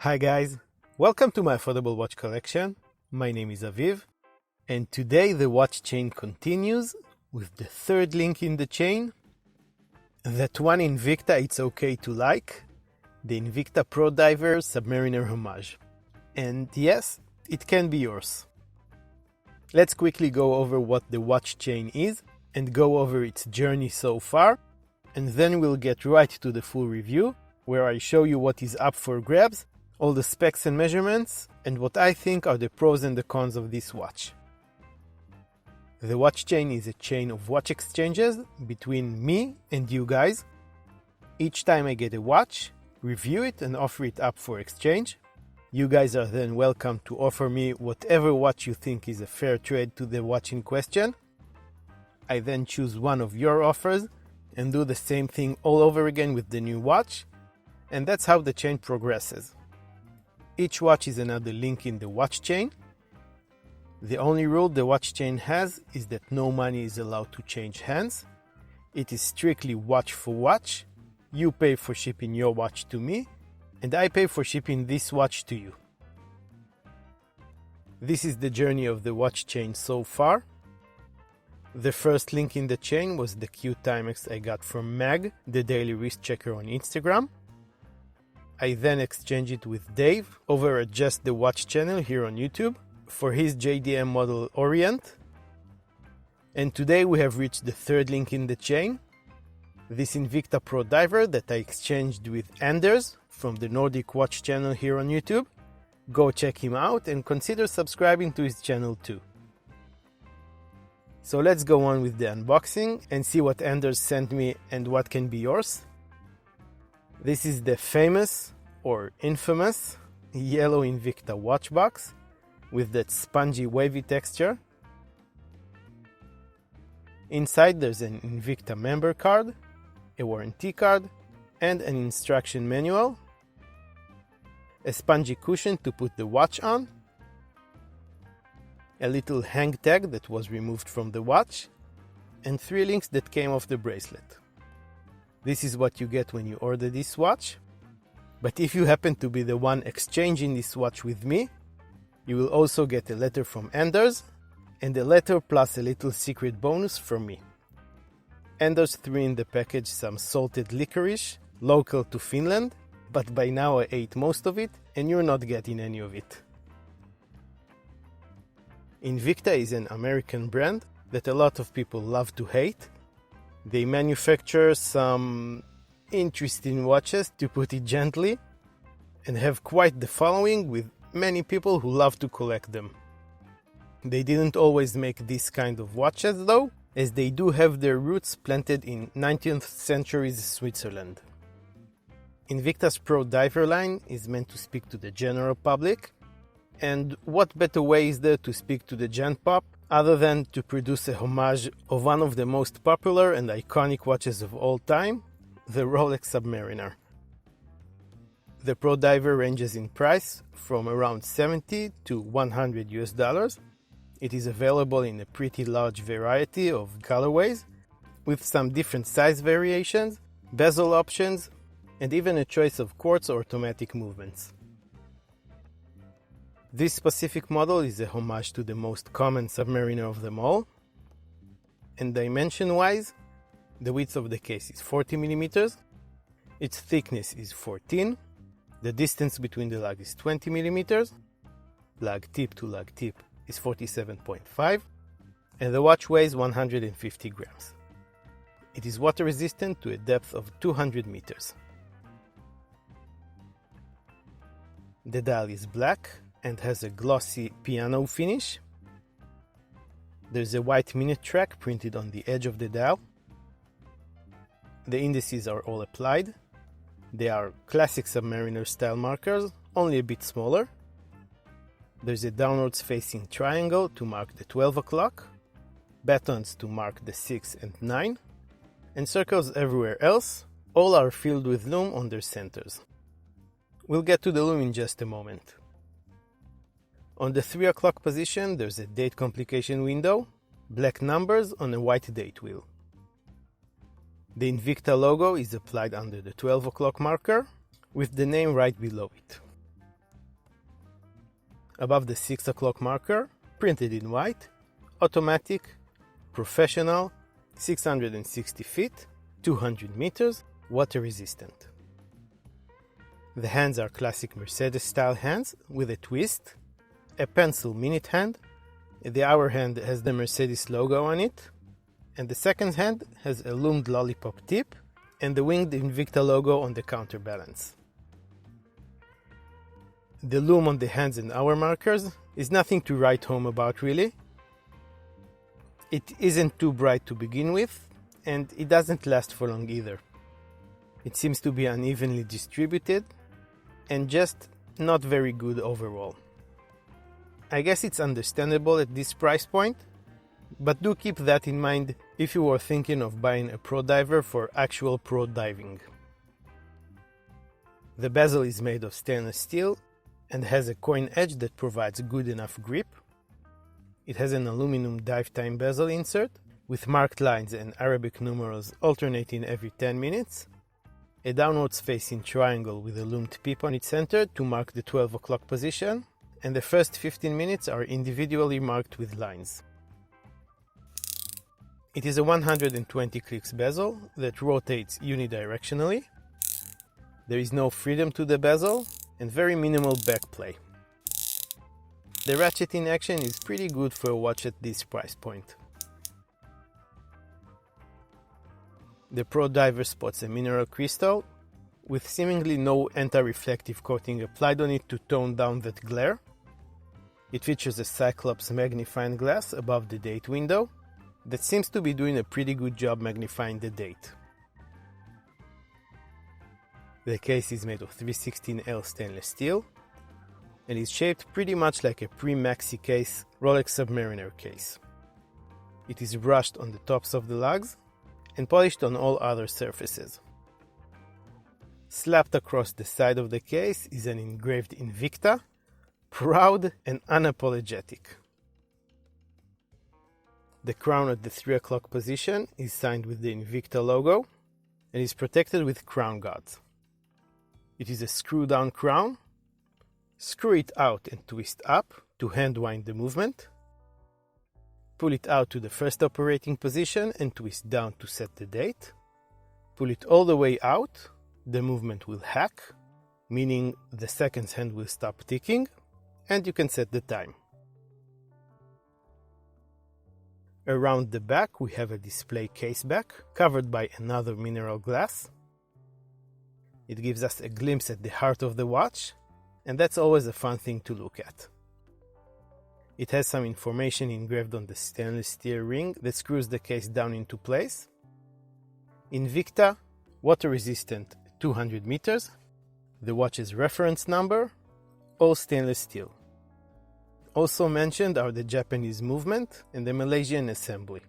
Hi guys, welcome to my affordable watch collection. My name is Aviv, and today the watch chain continues with the third link in the chain. That one Invicta it's okay to like, the Invicta Pro Diver Submariner Homage. And yes, it can be yours. Let's quickly go over what the watch chain is and go over its journey so far, and then we'll get right to the full review, where I show you what is up for grabs, all the specs and measurements, and what I think are the pros and the cons of this watch. The watch chain is a chain of watch exchanges between me and you guys. Each time I get a watch, review it and offer it up for exchange. You guys are then welcome to offer me whatever watch you think is a fair trade to the watch in question. I then choose one of your offers and do the same thing all over again with the new watch, and that's how the chain progresses. Each watch is another link in the watch chain. The only rule the watch chain has is that no money is allowed to change hands. It is strictly watch for watch. You pay for shipping your watch to me, and I pay for shipping this watch to you. This is the journey of the watch chain so far. The first link in the chain was the cute Timex I got from Mag, the daily wrist checker on Instagram. I then exchanged it with Dave over at Just the Watch channel here on YouTube for his JDM model Orient. And today we have reached the third link in the chain, this Invicta Pro Diver that I exchanged with Anders from the Nordic Watch channel here on YouTube. Go check him out and consider subscribing to his channel too. So let's go on with the unboxing and see what Anders sent me and what can be yours. This is the famous, or infamous, yellow Invicta watch box with that spongy wavy texture. Inside there's an Invicta member card, a warranty card, and an instruction manual, a spongy cushion to put the watch on, a little hang tag that was removed from the watch, and 3 links that came off the bracelet. This is what you get when you order this watch. But if you happen to be the one exchanging this watch with me, you will also get a letter from Anders, and a letter plus a little secret bonus from me. Anders threw in the package some salted licorice, local to Finland, but by now I ate most of it, and you're not getting any of it. Invicta is an American brand that a lot of people love to hate. They manufacture some interesting watches, to put it gently, and have quite the following with many people who love to collect them. They didn't always make this kind of watches though, as they do have their roots planted in 19th century Switzerland. Invicta's Pro Diver line is meant to speak to the general public, and what better way is there to speak to the gen pop other than to produce a homage of one of the most popular and iconic watches of all time, the Rolex Submariner. The Pro Diver ranges in price from around $70 to $100. It is available in a pretty large variety of colorways, with some different size variations, bezel options, and even a choice of quartz or automatic movements. This specific model is a homage to the most common Submariner of them all, and dimension-wise, the width of the case is 40 mm, its thickness is 14, the distance between the lug is 20 mm, lug tip to lug tip is 47.5, and the watch weighs 150 grams. It is water resistant to a depth of 200 meters. The dial is black and has a glossy piano finish. There's a white minute track printed on the edge of the dial. The indices are all applied. They are classic Submariner style markers, only a bit smaller. There's a downwards facing triangle to mark the 12 o'clock, buttons to mark the 6 and 9, and circles everywhere else. All are filled with lume on their centers. We'll get to the lume in just a moment. On the 3 o'clock position, there's a date complication window, black numbers on a white date wheel. The Invicta logo is applied under the 12 o'clock marker, with the name right below it. above the 6 o'clock marker, printed in white, automatic, professional, 660 feet, 200 meters, water resistant. The hands are classic Mercedes style hands with a twist, a pencil minute hand, the hour hand has the Mercedes logo on it, and the second hand has a loomed lollipop tip and the winged Invicta logo on the counterbalance. The loom on the hands and hour markers is nothing to write home about really. It isn't too bright to begin with, and it doesn't last for long either. It seems to be unevenly distributed and just not very good overall. I guess it's understandable at this price point, but do keep that in mind if you are thinking of buying a pro diver for actual pro diving. The bezel is made of stainless steel and has a coin edge that provides good enough grip. It has an aluminum dive time bezel insert with marked lines and Arabic numerals alternating every 10 minutes, a downwards facing triangle with a loomed pip on its center to mark the 12 o'clock position, and the first 15 minutes are individually marked with lines. It is a 120 clicks bezel that rotates unidirectionally. There is no freedom to the bezel and very minimal backplay. The ratcheting action is pretty good for a watch at this price point. The Pro Diver spots a mineral crystal with seemingly no anti-reflective coating applied on it to tone down that glare. It features a Cyclops magnifying glass above the date window that seems to be doing a pretty good job magnifying the date. The case is made of 316L stainless steel and is shaped pretty much like a pre-maxi case Rolex Submariner case. It is brushed on the tops of the lugs and polished on all other surfaces. Slapped across the side of the case is an engraved Invicta, proud and unapologetic. The crown at the 3 o'clock position is signed with the Invicta logo and is protected with crown guards. It is a screw-down crown. Screw it out and twist up to hand-wind the movement. Pull it out to the first operating position and twist down to set the date. Pull it all the way out, the movement will hack, meaning the seconds hand will stop ticking, and you can set the time. Around the back we have a display case back covered by another mineral glass. It gives us a glimpse at the heart of the watch, and that's always a fun thing to look at. It has some information engraved on the stainless steel ring that screws the case down into place. Invicta, water resistant 200 meters, the watch's reference number, all stainless steel. Also mentioned are the Japanese movement and the Malaysian assembly.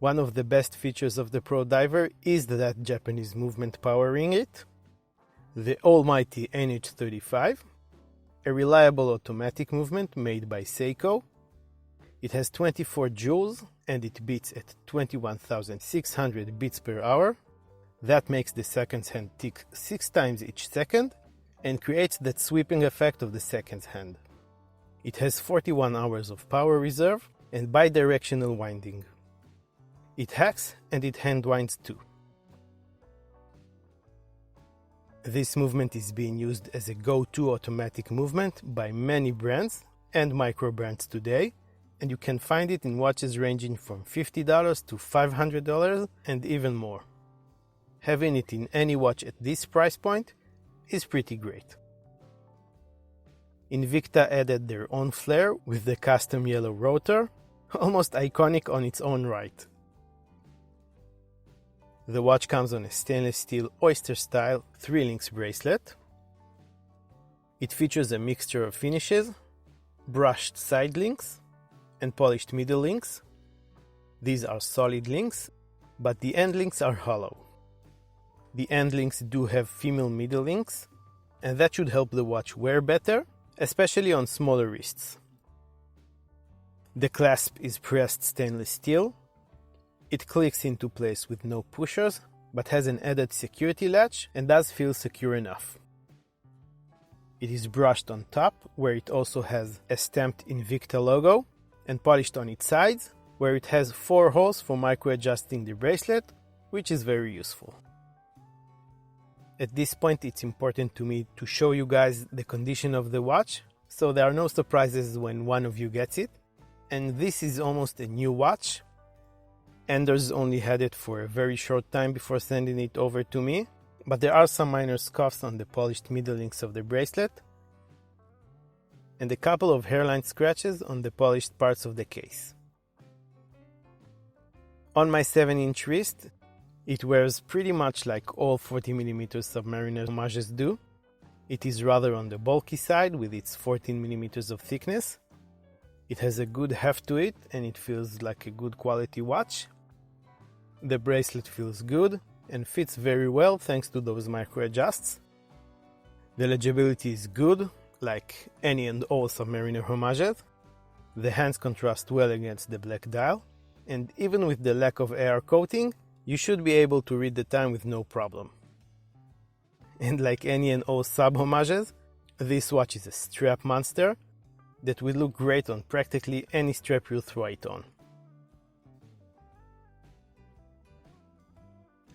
One of the best features of the Pro Diver is that Japanese movement powering it, the almighty NH35, a reliable automatic movement made by Seiko. It has 24 joules and it beats at 21,600 beats per hour. That makes the seconds hand tick 6 times each second and creates that sweeping effect of the seconds hand. It has 41 hours of power reserve and bidirectional winding. It hacks and it hand winds too. This movement is being used as a go-to automatic movement by many brands and micro brands today, and you can find it in watches ranging from $50 to $500 and even more. Having it in any watch at this price point is pretty great. Invicta added their own flair with the custom yellow rotor, almost iconic on its own right. The watch comes on a stainless steel oyster-style 3-links bracelet. It features a mixture of finishes, brushed side links, and polished middle links. These are solid links, but the end links are hollow. The end links do have female middle links, and that should help the watch wear better, especially on smaller wrists. The clasp is pressed stainless steel. It clicks into place with no pushers, but has an added security latch and does feel secure enough. It is brushed on top, where it also has a stamped Invicta logo, and polished on its sides, where it has 4 holes for micro-adjusting the bracelet, which is very useful. At this point, it's important to me to show you guys the condition of the watch, so there are no surprises when one of you gets it. And this is almost a new watch. Anders only had it for a very short time before sending it over to me, but there are some minor scuffs on the polished middle links of the bracelet, and a couple of hairline scratches on the polished parts of the case. On my 7-inch wrist, it wears pretty much like all 40mm Submariner homages do. It is rather on the bulky side with its 14mm of thickness. It has a good heft to it and it feels like a good quality watch. The bracelet feels good and fits very well thanks to those micro adjusts. The legibility is good, like any and all Submariner homages. The hands contrast well against the black dial, and even with the lack of AR coating, you should be able to read the time with no problem. And like any and all sub homages, this watch is a strap monster that will look great on practically any strap you throw it on.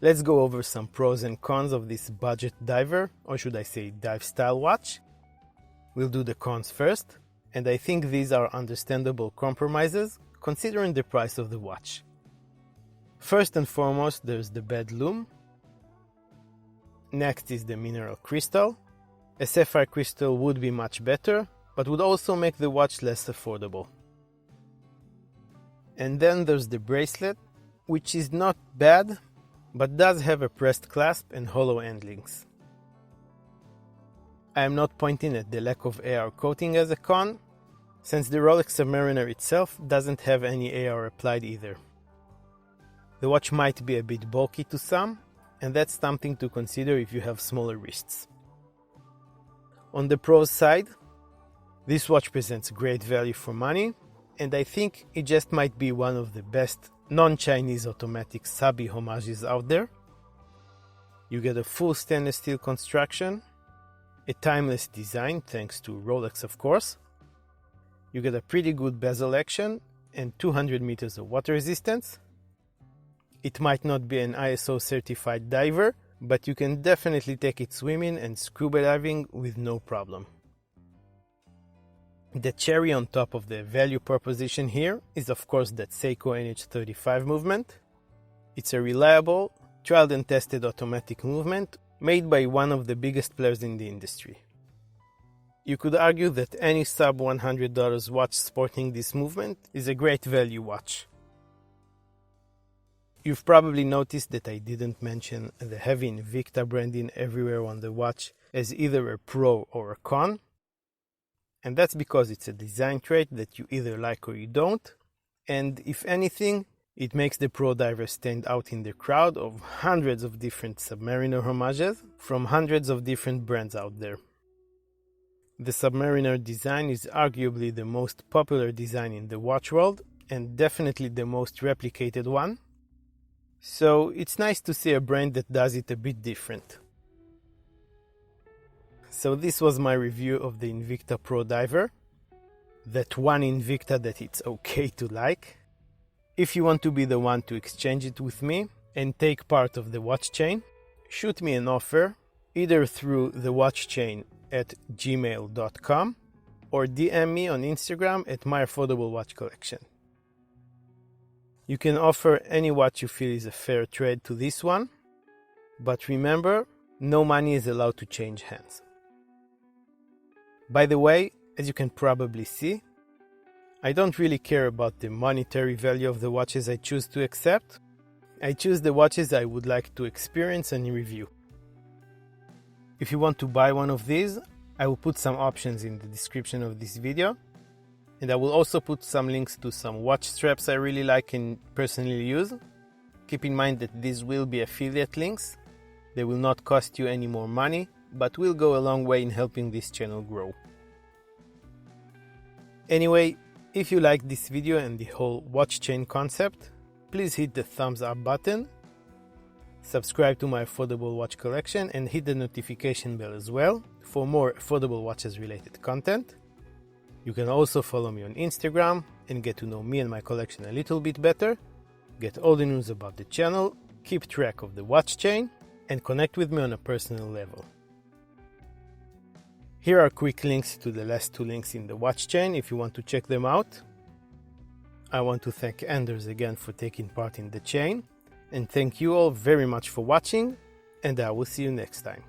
Let's go over some pros and cons of this budget diver, or should I say dive style watch. We'll do the cons first, and I think these are understandable compromises considering the price of the watch. First and foremost, there's the bed loom. Next is the mineral crystal. A sapphire crystal would be much better, but would also make the watch less affordable. And then there's the bracelet, which is not bad, but does have a pressed clasp and hollow end links. I am not pointing at the lack of AR coating as a con, since the Rolex Submariner itself doesn't have any AR applied either. The watch might be a bit bulky to some, and that's something to consider if you have smaller wrists. On the pros side, this watch presents great value for money, and I think it just might be one of the best non-Chinese automatic subby homages out there. You get a full stainless steel construction, a timeless design thanks to Rolex of course. You get a pretty good bezel action and 200 meters of water resistance. It might not be an ISO certified diver, but you can definitely take it swimming and scuba diving with no problem. The cherry on top of the value proposition here is of course that Seiko NH35 movement. It's a reliable, tried and tested automatic movement made by one of the biggest players in the industry. You could argue that any sub $100 watch sporting this movement is a great value watch. You've probably noticed that I didn't mention the heavy Invicta branding everywhere on the watch as either a pro or a con. And that's because it's a design trait that you either like or you don't. And if anything, it makes the pro diver stand out in the crowd of hundreds of different Submariner homages from hundreds of different brands out there. The Submariner design is arguably the most popular design in the watch world and definitely the most replicated one. So it's nice to see a brand that does it a bit different. So this was my review of the Invicta Pro Diver. That one Invicta that it's okay to like. If you want to be the one to exchange it with me and take part of the watch chain, shoot me an offer either through thewatchchain@gmail.com or DM me on Instagram at My Affordable Watch Collection. You can offer any watch you feel is a fair trade to this one, but remember, no money is allowed to change hands. By the way, as you can probably see, I don't really care about the monetary value of the watches I choose to accept. I choose the watches I would like to experience and review. If you want to buy one of these, I will put some options in the description of this video. And I will also put some links to some watch straps I really like and personally use. Keep in mind that these will be affiliate links. They will not cost you any more money, but will go a long way in helping this channel grow. Anyway, if you like this video and the whole watch chain concept, please hit the thumbs up button. Subscribe to my affordable watch collection and hit the notification bell as well for more affordable watches related content. You can also follow me on Instagram and get to know me and my collection a little bit better, get all the news about the channel, keep track of the watch chain, and connect with me on a personal level. Here are quick links to the last 2 links in the watch chain if you want to check them out. I want to thank Anders again for taking part in the chain, and thank you all very much for watching, and I will see you next time.